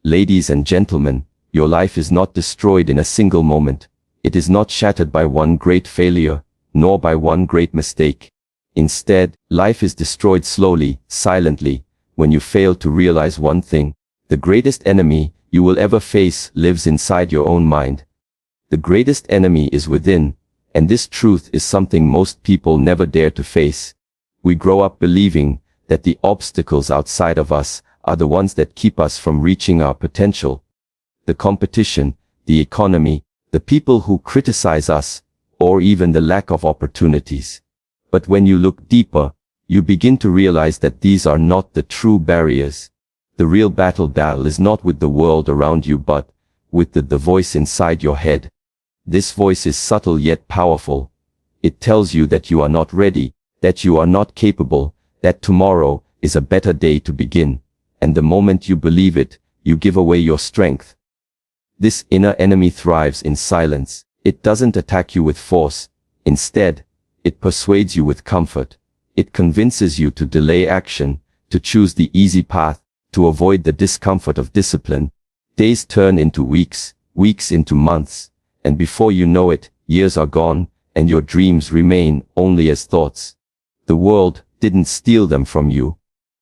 Ladies and gentlemen, your life is not destroyed in a single moment. It is not shattered by one great failure, nor by one great mistake. Instead, life is destroyed slowly, silently, when you fail to realize one thing. The greatest enemy you will ever face lives inside your own mind. The greatest enemy is within, and this truth is something most people never dare to face. We grow up believing that the obstacles outside of us are the ones that keep us from reaching our potential. The competition, the economy, the people who criticize us, or even the lack of opportunities. But when you look deeper, you begin to realize that these are not the true barriers. The real battle is not with the world around you but with the voice inside your head. This voice is subtle yet powerful. It tells you that you are not ready, that you are not capable, that tomorrow is a better day to begin. And the moment you believe it, you give away your strength. This inner enemy thrives in silence. It doesn't attack you with force. Instead, it persuades you with comfort. It convinces you to delay action, to choose the easy path, to avoid the discomfort of discipline. Days turn into weeks, weeks into months, and before you know it, years are gone, and your dreams remain only as thoughts. The world didn't steal them from you.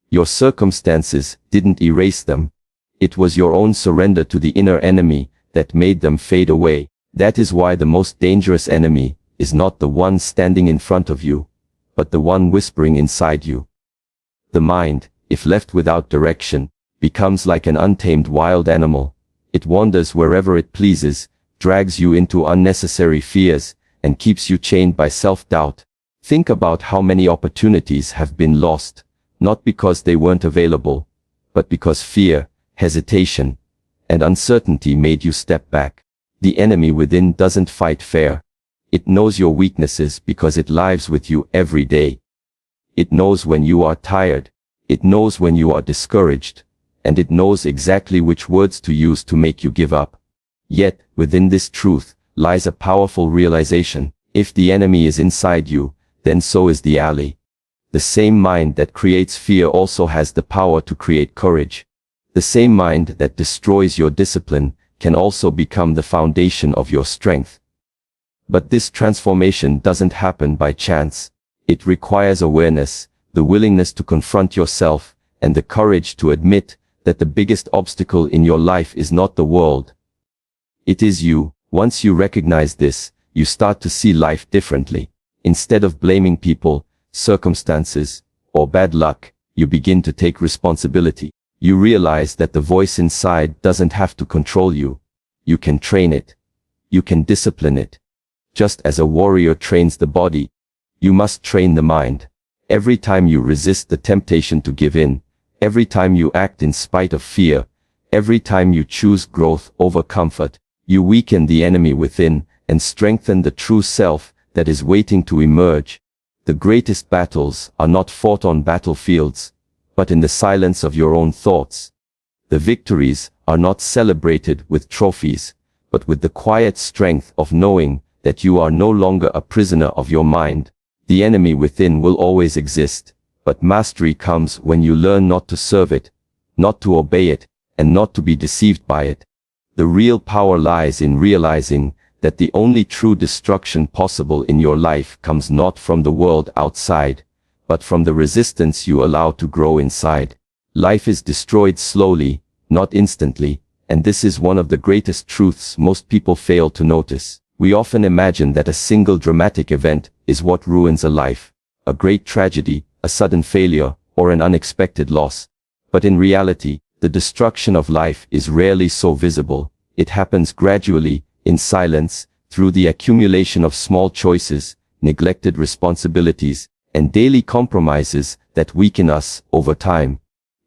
Your circumstances didn't erase them. It was your own surrender to the inner enemy that made them fade away. That is why the most dangerous enemy is not the one standing in front of you, but the one whispering inside you. The mind, if left without direction, becomes like an untamed wild animal. It wanders wherever it pleases, drags you into unnecessary fears, and keeps you chained by self-doubt. Think about how many opportunities have been lost, not because they weren't available, but because fear, hesitation, and uncertainty made you step back. The enemy within doesn't fight fair. It knows your weaknesses because it lives with you every day. It knows when you are tired. It knows when you are discouraged. And it knows exactly which words to use to make you give up. Yet, within this truth, lies a powerful realization. If the enemy is inside you, then so is the ally. The same mind that creates fear also has the power to create courage. The same mind that destroys your discipline can also become the foundation of your strength. But this transformation doesn't happen by chance. It requires awareness, the willingness to confront yourself, and the courage to admit that the biggest obstacle in your life is not the world. It is you. Once you recognize this, you start to see life differently. Instead of blaming people, circumstances, or bad luck, you begin to take responsibility. You realize that the voice inside doesn't have to control you. You can train it. You can discipline it. Just as a warrior trains the body, you must train the mind. Every time you resist the temptation to give in, every time you act in spite of fear, every time you choose growth over comfort, you weaken the enemy within and strengthen the true self that is waiting to emerge. The greatest battles are not fought on battlefields, but in the silence of your own thoughts. The victories are not celebrated with trophies, but with the quiet strength of knowing that you are no longer a prisoner of your mind. The enemy within will always exist, but mastery comes when you learn not to serve it, not to obey it, and not to be deceived by it. The real power lies in realizing that the only true destruction possible in your life comes not from the world outside, but from the resistance you allow to grow inside. Life is destroyed slowly, not instantly, and this is one of the greatest truths most people fail to notice. We often imagine that a single dramatic event is what ruins a life, a great tragedy, a sudden failure, or an unexpected loss. But in reality, the destruction of life is rarely so visible. It happens gradually, in silence, through the accumulation of small choices, neglected responsibilities, and daily compromises that weaken us over time.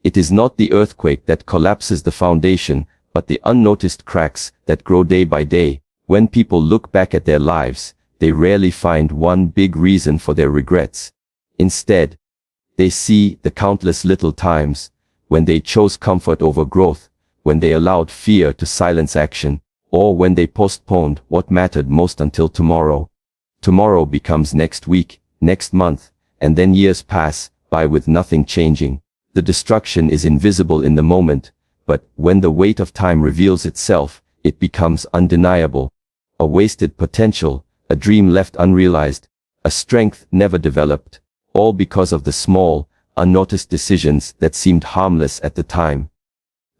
It is not the earthquake that collapses the foundation, but the unnoticed cracks that grow day by day. When people look back at their lives, they rarely find one big reason for their regrets. Instead, they see the countless little times when they chose comfort over growth, when they allowed fear to silence action, or when they postponed what mattered most until tomorrow. Tomorrow becomes next week, next month, and then years pass by with nothing changing. The destruction is invisible in the moment, But when the weight of time reveals itself, it becomes undeniable. A wasted potential, a dream left unrealized, a strength never developed, all because of the small, unnoticed decisions that seemed harmless at the time.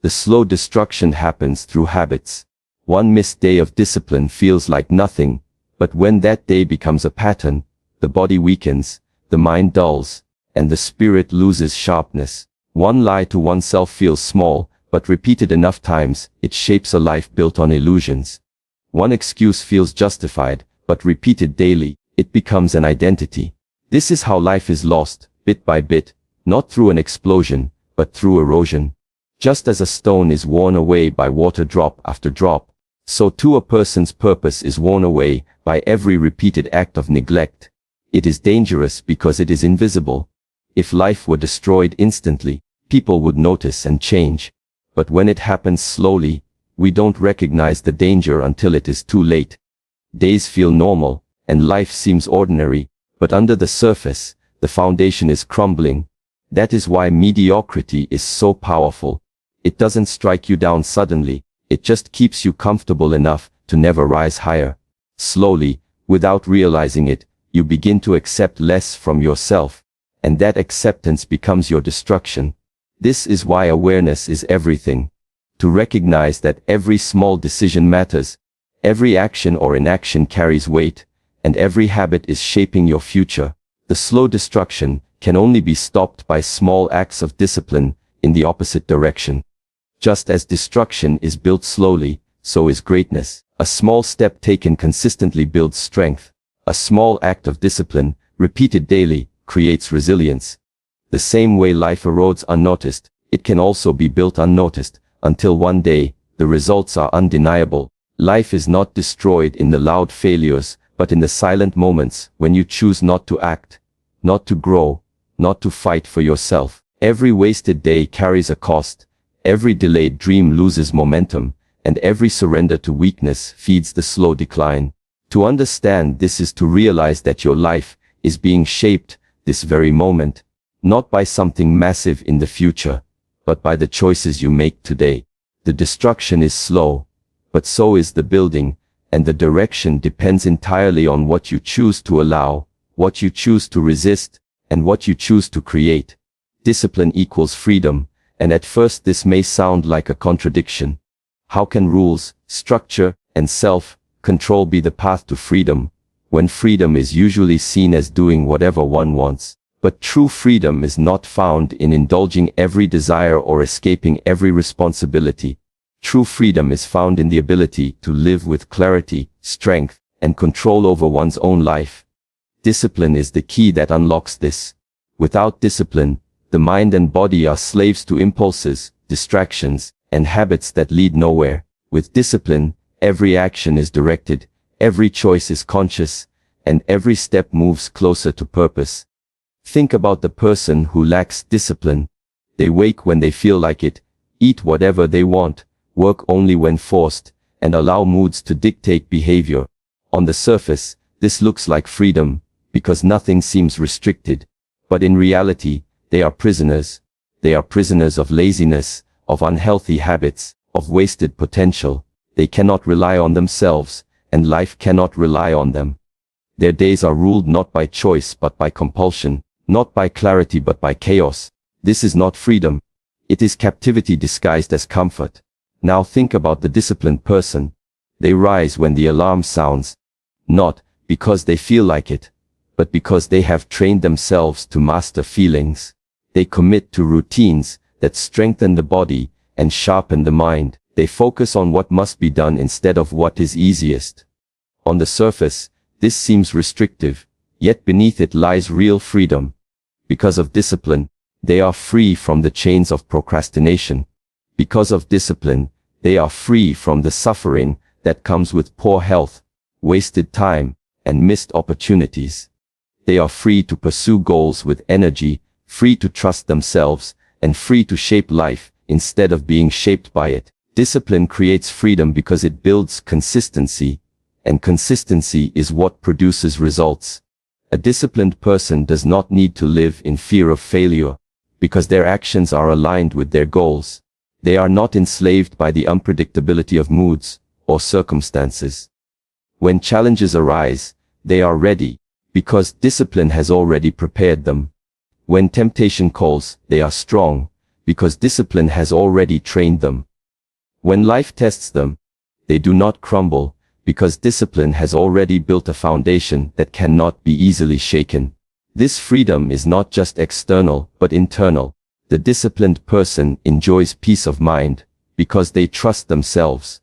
The slow destruction happens through habits. One missed day of discipline feels like nothing, but when that day becomes a pattern, the body weakens, the mind dulls, and the spirit loses sharpness. One lie to oneself feels small, but repeated enough times, it shapes a life built on illusions. One excuse feels justified, but repeated daily, it becomes an identity. This is how life is lost, bit by bit, not through an explosion, but through erosion. Just as a stone is worn away by water drop after drop, so too a person's purpose is worn away by every repeated act of neglect. It is dangerous because it is invisible. If life were destroyed instantly, people would notice and change. But when it happens slowly, we don't recognize the danger until it is too late. Days feel normal, and life seems ordinary, but under the surface, the foundation is crumbling. That is why mediocrity is so powerful. It doesn't strike you down suddenly, it just keeps you comfortable enough to never rise higher. Slowly, without realizing it, you begin to accept less from yourself, and that acceptance becomes your destruction. This is why awareness is everything. To recognize that every small decision matters, every action or inaction carries weight, and every habit is shaping your future. The slow destruction can only be stopped by small acts of discipline in the opposite direction. Just as destruction is built slowly, so is greatness. A small step taken consistently builds strength. A small act of discipline, repeated daily, creates resilience. The same way life erodes unnoticed, it can also be built unnoticed, until one day, the results are undeniable. Life is not destroyed in the loud failures, but in the silent moments when you choose not to act, not to grow, not to fight for yourself. Every wasted day carries a cost. Every delayed dream loses momentum, and every surrender to weakness feeds the slow decline. To understand this is to realize that your life is being shaped this very moment, not by something massive in the future, but by the choices you make today. The destruction is slow, but so is the building, and the direction depends entirely on what you choose to allow, what you choose to resist, and what you choose to create. Discipline equals freedom, and at first this may sound like a contradiction. How can rules, structure, and self-control be the path to freedom, when freedom is usually seen as doing whatever one wants? But true freedom is not found in indulging every desire or escaping every responsibility. True freedom is found in the ability to live with clarity, strength, and control over one's own life. Discipline is the key that unlocks this. Without discipline, the mind and body are slaves to impulses, distractions, and habits that lead nowhere. With discipline, every action is directed, every choice is conscious, and every step moves closer to purpose. Think about the person who lacks discipline. They wake when they feel like it, eat whatever they want, work only when forced, and allow moods to dictate behavior. On the surface, this looks like freedom, because nothing seems restricted. But in reality, they are prisoners. They are prisoners of laziness, of unhealthy habits, of wasted potential. They cannot rely on themselves, and life cannot rely on them. Their days are ruled not by choice but by compulsion, not by clarity but by chaos. This is not freedom. It is captivity disguised as comfort. Now think about the disciplined person. They rise when the alarm sounds, not because they feel like it, but because they have trained themselves to master feelings. They commit to routines that strengthen the body and sharpen the mind. They focus on what must be done instead of what is easiest. On the surface, this seems restrictive, yet beneath it lies real freedom. Because of discipline, they are free from the chains of procrastination. Because of discipline, they are free from the suffering that comes with poor health, wasted time, and missed opportunities. They are free to pursue goals with energy, free to trust themselves, and free to shape life instead of being shaped by it. Discipline creates freedom because it builds consistency, and consistency is what produces results. A disciplined person does not need to live in fear of failure, because their actions are aligned with their goals. They are not enslaved by the unpredictability of moods or circumstances. When challenges arise, they are ready, because discipline has already prepared them. When temptation calls, they are strong, because discipline has already trained them. When life tests them, they do not crumble, because discipline has already built a foundation that cannot be easily shaken. This freedom is not just external, but internal. The disciplined person enjoys peace of mind, because they trust themselves.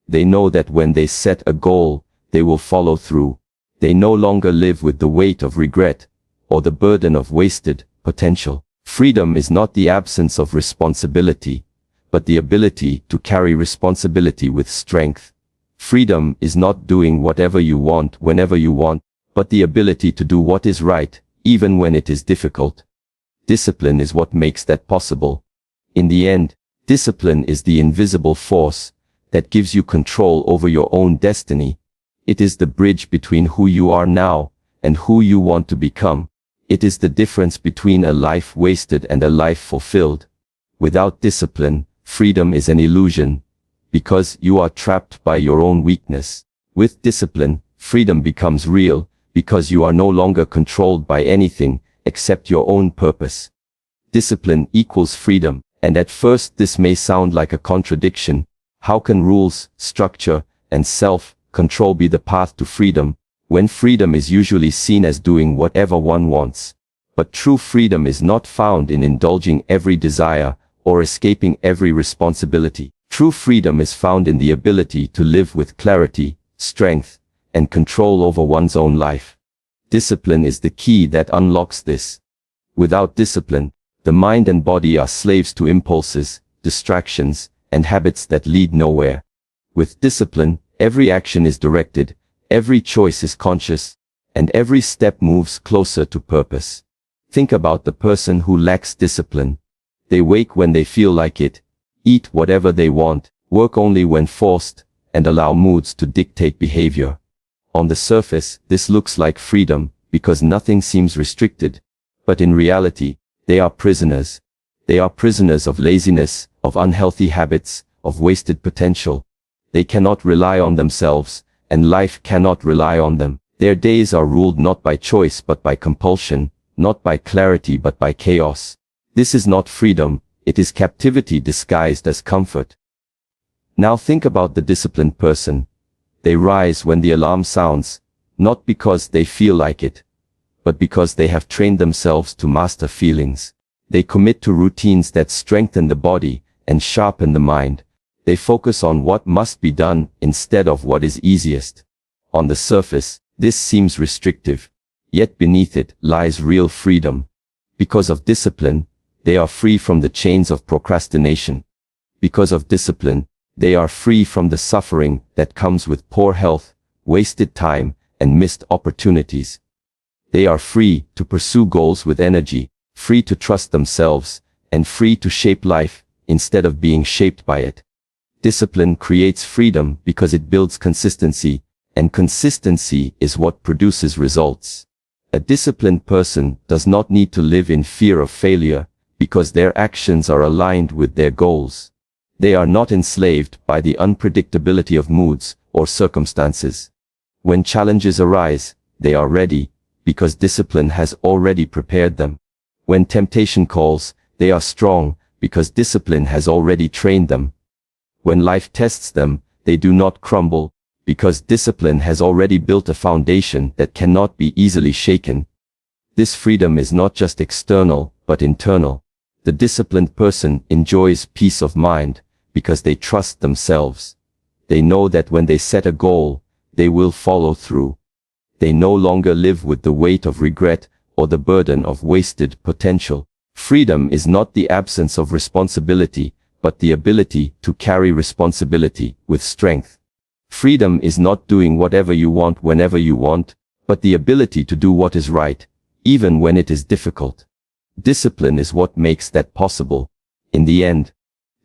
They know that when they set a goal, they will follow through. They no longer live with the weight of regret, or the burden of wasted potential. Freedom is not the absence of responsibility, but the ability to carry responsibility with strength. Freedom is not doing whatever you want whenever you want, but the ability to do what is right, even when it is difficult. Discipline is what makes that possible. In the end, discipline is the invisible force that gives you control over your own destiny. It is the bridge between who you are now and who you want to become. It is the difference between a life wasted and a life fulfilled. Without discipline, freedom is an illusion, because you are trapped by your own weakness. With discipline, freedom becomes real, because you are no longer controlled by anything except your own purpose. Discipline equals freedom, and at first this may sound like a contradiction. How can rules, structure, and self-control be the path to freedom, when freedom is usually seen as doing whatever one wants? But true freedom is not found in indulging every desire or escaping every responsibility. True freedom is found in the ability to live with clarity, strength, and control over one's own life. Discipline is the key that unlocks this. Without discipline, the mind and body are slaves to impulses, distractions, and habits that lead nowhere. With discipline, every action is directed, every choice is conscious, and every step moves closer to purpose. Think about the person who lacks discipline. They wake when they feel like it, eat whatever they want, work only when forced, and allow moods to dictate behavior. On the surface, this looks like freedom, because nothing seems restricted. But in reality, they are prisoners. They are prisoners of laziness, of unhealthy habits, of wasted potential. They cannot rely on themselves, and life cannot rely on them. Their days are ruled not by choice but by compulsion, not by clarity but by chaos. This is not freedom, it is captivity disguised as comfort. Now think about the disciplined person. They rise when the alarm sounds, not because they feel like it, but because they have trained themselves to master feelings. They commit to routines that strengthen the body and sharpen the mind. They focus on what must be done instead of what is easiest. On the surface, this seems restrictive, yet beneath it lies real freedom. Because of discipline, they are free from the chains of procrastination. Because of discipline, they are free from the suffering that comes with poor health, wasted time, and missed opportunities. They are free to pursue goals with energy, free to trust themselves, and free to shape life instead of being shaped by it. Discipline creates freedom because it builds consistency, and consistency is what produces results. A disciplined person does not need to live in fear of failure, because their actions are aligned with their goals. They are not enslaved by the unpredictability of moods or circumstances. When challenges arise, they are ready, because discipline has already prepared them. When temptation calls, they are strong, because discipline has already trained them. When life tests them, they do not crumble, because discipline has already built a foundation that cannot be easily shaken. This freedom is not just external, but internal. The disciplined person enjoys peace of mind, because they trust themselves. They know that when they set a goal, they will follow through. They no longer live with the weight of regret or the burden of wasted potential. Freedom is not the absence of responsibility, but the ability to carry responsibility with strength. Freedom is not doing whatever you want whenever you want, but the ability to do what is right, even when it is difficult. Discipline is what makes that possible. In the end,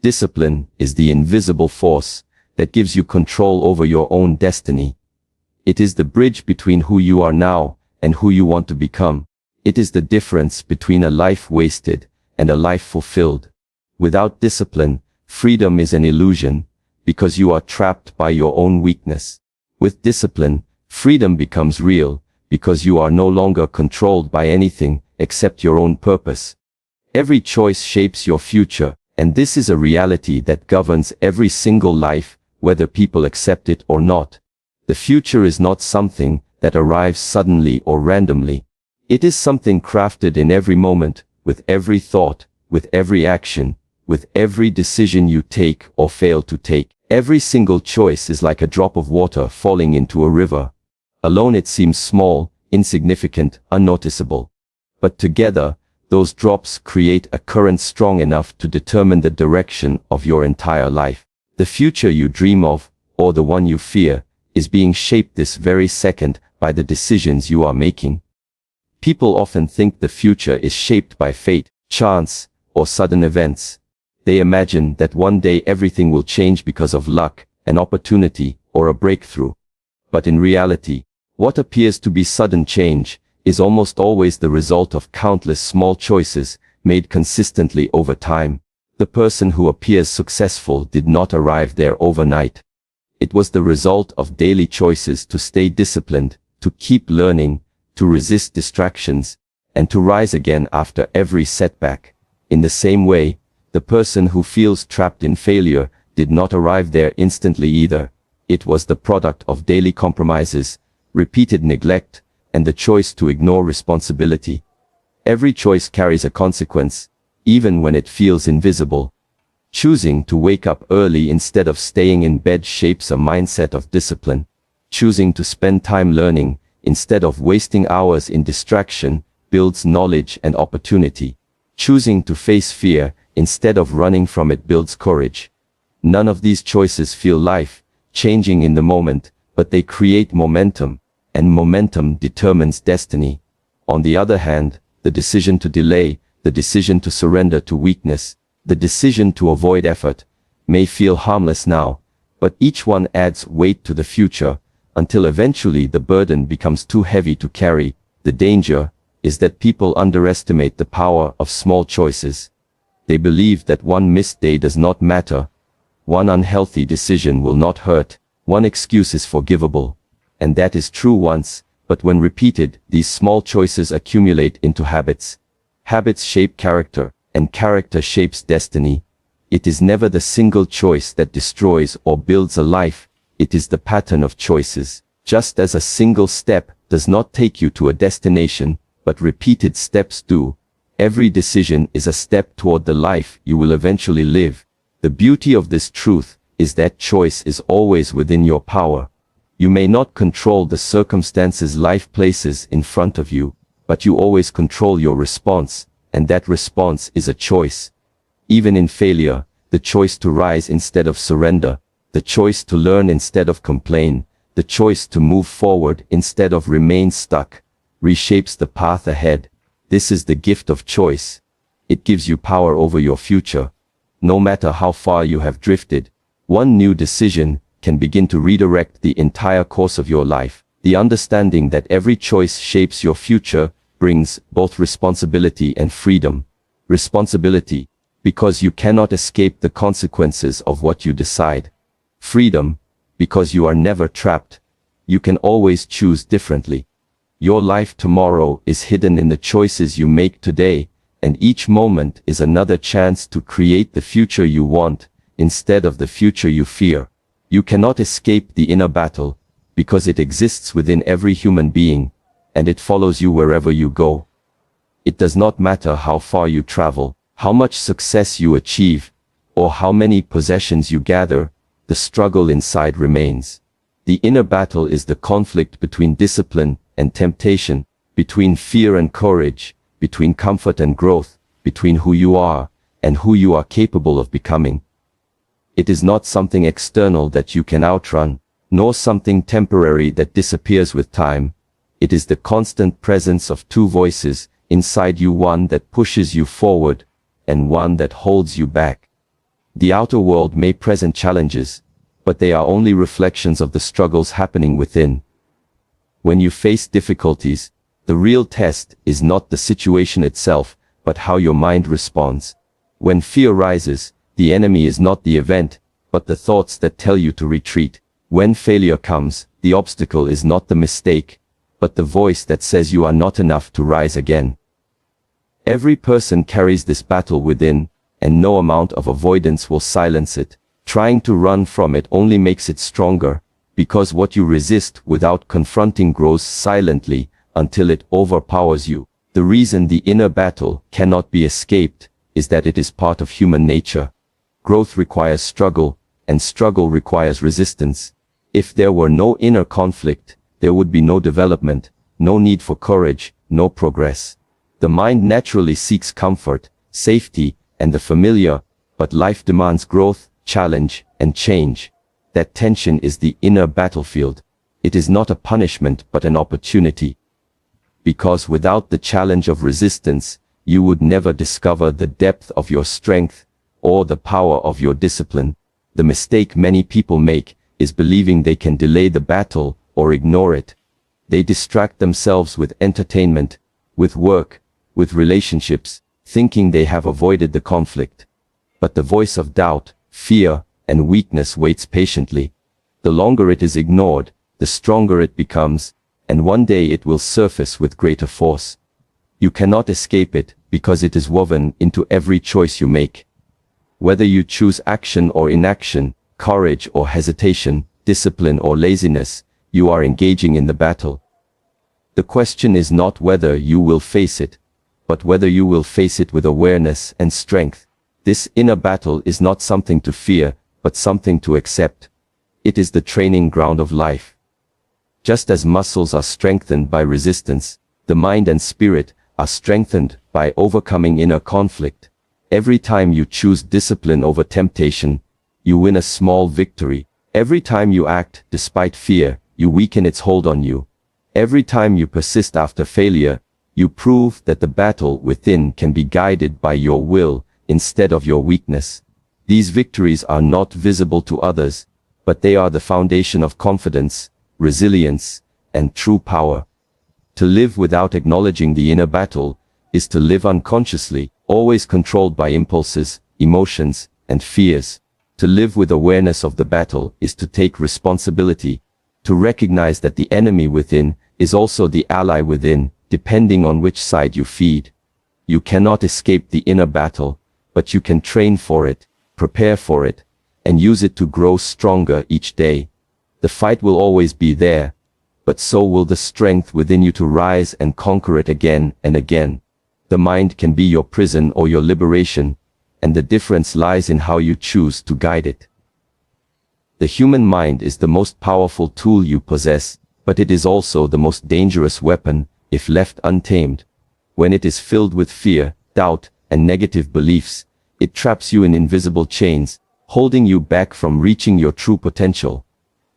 discipline is the invisible force that gives you control over your own destiny. It is the bridge between who you are now and who you want to become. It is the difference between a life wasted and a life fulfilled. Without discipline, Freedom is an illusion, because you are trapped by your own weakness. With discipline, freedom becomes real, because you are no longer controlled by anything except your own purpose. Every choice shapes your future, and this is a reality that governs every single life, whether people accept it or not. The future is not something that arrives suddenly or randomly. It is something crafted in every moment, with every thought, with every action, with every decision you take or fail to take. Every single choice is like a drop of water falling into a river. Alone it seems small, insignificant, unnoticeable. But together, those drops create a current strong enough to determine the direction of your entire life. The future you dream of, or the one you fear, is being shaped this very second by the decisions you are making. People often think the future is shaped by fate, chance, or sudden events. They imagine that one day everything will change because of luck, an opportunity, or a breakthrough. But in reality, what appears to be sudden change is almost always the result of countless small choices made consistently over time. The person who appears successful did not arrive there overnight. It was the result of daily choices to stay disciplined, to keep learning, to resist distractions, and to rise again after every setback. In the same way, the person who feels trapped in failure did not arrive there instantly either. It was the product of daily compromises, repeated neglect, and the choice to ignore responsibility. Every choice carries a consequence, even when it feels invisible. Choosing to wake up early instead of staying in bed shapes a mindset of discipline. Choosing to spend time learning instead of wasting hours in distraction builds knowledge and opportunity. Choosing to face fear instead of running from it builds courage. None of these choices feel life-changing in the moment, but they create momentum, and momentum determines destiny. On the other hand, the decision to delay, the decision to surrender to weakness, the decision to avoid effort, may feel harmless now, but each one adds weight to the future, until eventually the burden becomes too heavy to carry. The danger is that people underestimate the power of small choices. They believe that one missed day does not matter, one unhealthy decision will not hurt, one excuse is forgivable. And that is true once, but when repeated, these small choices accumulate into habits. Habits shape character, and character shapes destiny. It is never the single choice that destroys or builds a life, it is the pattern of choices. Just as a single step does not take you to a destination, but repeated steps do. Every decision is a step toward the life you will eventually live. The beauty of this truth is that choice is always within your power. You may not control the circumstances life places in front of you, but you always control your response, and that response is a choice. Even in failure, the choice to rise instead of surrender, the choice to learn instead of complain, the choice to move forward instead of remain stuck, reshapes the path ahead. This is the gift of choice. It gives you power over your future. No matter how far you have drifted, one new decision can begin to redirect the entire course of your life. The understanding that every choice shapes your future brings both responsibility and freedom. Responsibility, because you cannot escape the consequences of what you decide. Freedom, because you are never trapped. You can always choose differently. Your life tomorrow is hidden in the choices you make today, and each moment is another chance to create the future you want, instead of the future you fear. You cannot escape the inner battle, because it exists within every human being, and it follows you wherever you go. It does not matter how far you travel, how much success you achieve, or how many possessions you gather, the struggle inside remains. The inner battle is the conflict between discipline and temptation, between fear and courage, between comfort and growth, between who you are and who you are capable of becoming. It is not something external that you can outrun, nor something temporary that disappears with time. It is the constant presence of two voices inside you, one that pushes you forward and one that holds you back. The outer world may present challenges, but they are only reflections of the struggles happening within. When you face difficulties, the real test is not the situation itself, but how your mind responds. When fear rises, The enemy is not the event, but the thoughts that tell you to retreat. When failure comes, the obstacle is not the mistake, but the voice that says you are not enough to rise again. Every person carries this battle within, and no amount of avoidance will silence it. Trying to run from it only makes it stronger, because what you resist without confronting grows silently until it overpowers you. The reason the inner battle cannot be escaped is that it is part of human nature. Growth requires struggle, and struggle requires resistance. If there were no inner conflict, there would be no development, no need for courage, no progress. The mind naturally seeks comfort, safety, and the familiar, but life demands growth, challenge, and change. That tension is the inner battlefield. It is not a punishment but an opportunity. Because without the challenge of resistance, you would never discover the depth of your strength or the power of your discipline. The mistake many people make is believing they can delay the battle or ignore it. They distract themselves with entertainment, with work, with relationships, thinking they have avoided the conflict. But the voice of doubt, fear, and weakness waits patiently. The longer it is ignored, the stronger it becomes, and one day it will surface with greater force. You cannot escape it, because it is woven into every choice you make. Whether you choose action or inaction, courage or hesitation, discipline or laziness, you are engaging in the battle. The question is not whether you will face it, but whether you will face it with awareness and strength. This inner battle is not something to fear, but something to accept. It is the training ground of life. Just as muscles are strengthened by resistance, the mind and spirit are strengthened by overcoming inner conflict. Every time you choose discipline over temptation, you win a small victory. Every time you act despite fear, you weaken its hold on you. Every time you persist after failure, you prove that the battle within can be guided by your will instead of your weakness. These victories are not visible to others, but they are the foundation of confidence, resilience, and true power. To live without acknowledging the inner battle is to live unconsciously, always controlled by impulses, emotions, and fears. To live with awareness of the battle is to take responsibility, to recognize that the enemy within is also the ally within, depending on which side you feed. You cannot escape the inner battle, but you can train for it, prepare for it, and use it to grow stronger each day. The fight will always be there, but so will the strength within you to rise and conquer it again and again. The mind can be your prison or your liberation, and the difference lies in how you choose to guide it. The human mind is the most powerful tool you possess, but it is also the most dangerous weapon if left untamed. When it is filled with fear, doubt, and negative beliefs, it traps you in invisible chains, holding you back from reaching your true potential.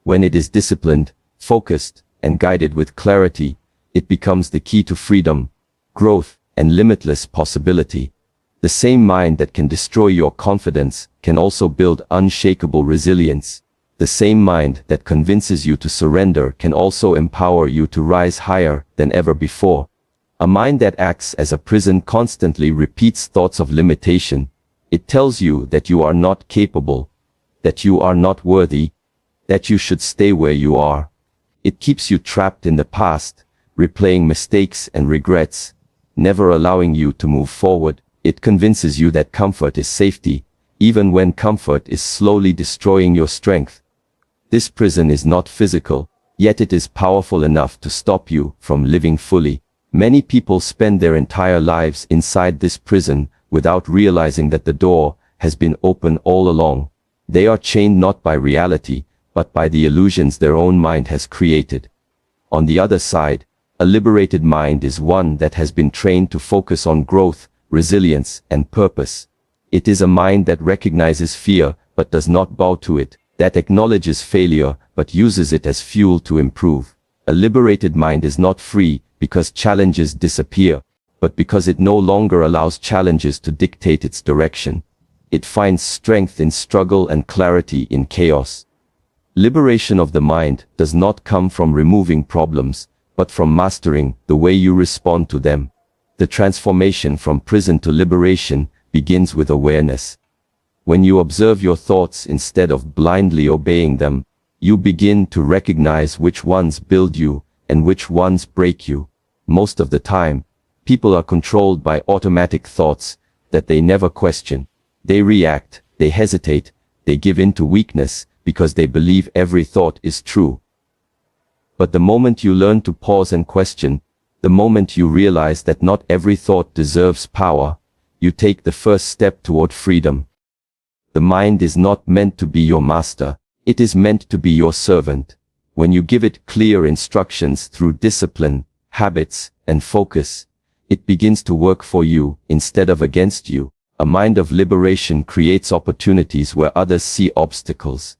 When it is disciplined, focused, and guided with clarity, it becomes the key to freedom, growth, and limitless possibility. The same mind that can destroy your confidence can also build unshakable resilience. The same mind that convinces you to surrender can also empower you to rise higher than ever before. A mind that acts as a prison constantly repeats thoughts of limitation. It tells you that you are not capable, that you are not worthy, that you should stay where you are. It keeps you trapped in the past, replaying mistakes and regrets, never allowing you to move forward. It convinces you that comfort is safety, even when comfort is slowly destroying your strength. This prison is not physical, yet it is powerful enough to stop you from living fully. Many people spend their entire lives inside this prison without realizing that the door has been open all along. They are chained not by reality, but by the illusions their own mind has created. On the other side, a liberated mind is one that has been trained to focus on growth, resilience, and purpose. It is a mind that recognizes fear, but does not bow to it, that acknowledges failure, but uses it as fuel to improve. A liberated mind is not free because challenges disappear, but because it no longer allows challenges to dictate its direction. It finds strength in struggle and clarity in chaos. Liberation of the mind does not come from removing problems, but from mastering the way you respond to them. The transformation from prison to liberation begins with awareness. When you observe your thoughts instead of blindly obeying them, you begin to recognize which ones build you and which ones break you. Most of the time, people are controlled by automatic thoughts that they never question. They react, they hesitate, they give in to weakness because they believe every thought is true. But the moment you learn to pause and question, the moment you realize that not every thought deserves power, you take the first step toward freedom. The mind is not meant to be your master, it is meant to be your servant. When you give it clear instructions through discipline, habits, and focus, it begins to work for you instead of against you. A mind of liberation creates opportunities where others see obstacles.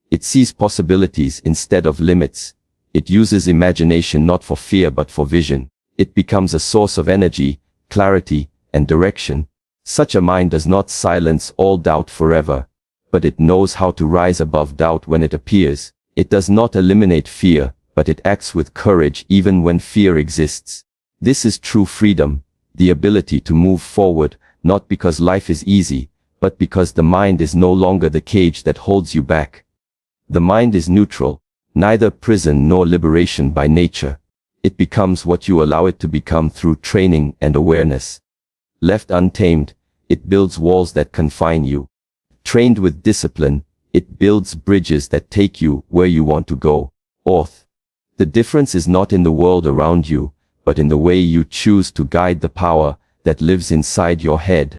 It sees possibilities instead of limits. It uses imagination not for fear but for vision. It becomes a source of energy, clarity, and direction. Such a mind does not silence all doubt forever, but it knows how to rise above doubt when it appears. It does not eliminate fear, but it acts with courage even when fear exists. This is true freedom, the ability to move forward, not because life is easy, but because the mind is no longer the cage that holds you back. The mind is neutral, neither prison nor liberation by nature. It becomes what you allow it to become through training and awareness. Left untamed, it builds walls that confine you. Trained with discipline, it builds bridges that take you where you want to go. The difference is not in the world around you, but in the way you choose to guide the power that lives inside your head.